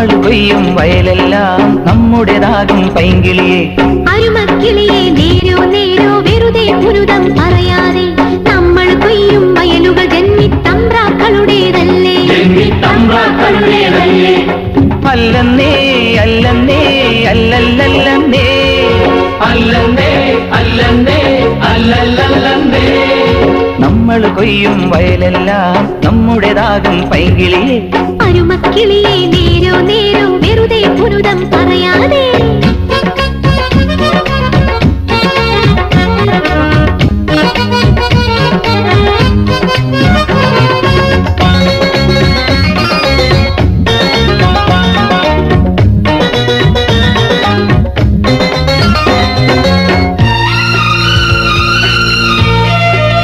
നമ്മൾ കൊയ്യും വയലെല്ലാം നമ്മുടേതാകും പൈങ്കിളിയെ. അരുമക്കിളിയെ നേരോ നേരോ വെറുതെ പുരുതം പറയാതെ നമ്മൾ കൊയ്യും വയലുകൾ ജന്മിത്തമ്പ്രാക്കളുടേതല്ലേ. അല്ലെന്നേ അല്ലെന്നേ അല്ലല്ലല്ലെന്നേ അല്ലെന്നേ അല്ലെന്നേ അല്ലല്ലല്ലെന്നേ. നമ്മൾ കൊയ്യും വയലെല്ലാം നമ്മുടേതാകും പൈങ്കിളിയെ. അരുമക്കിളിയെ നേരോ നേരോ വെറുതെ പുരുതം പറയാതെ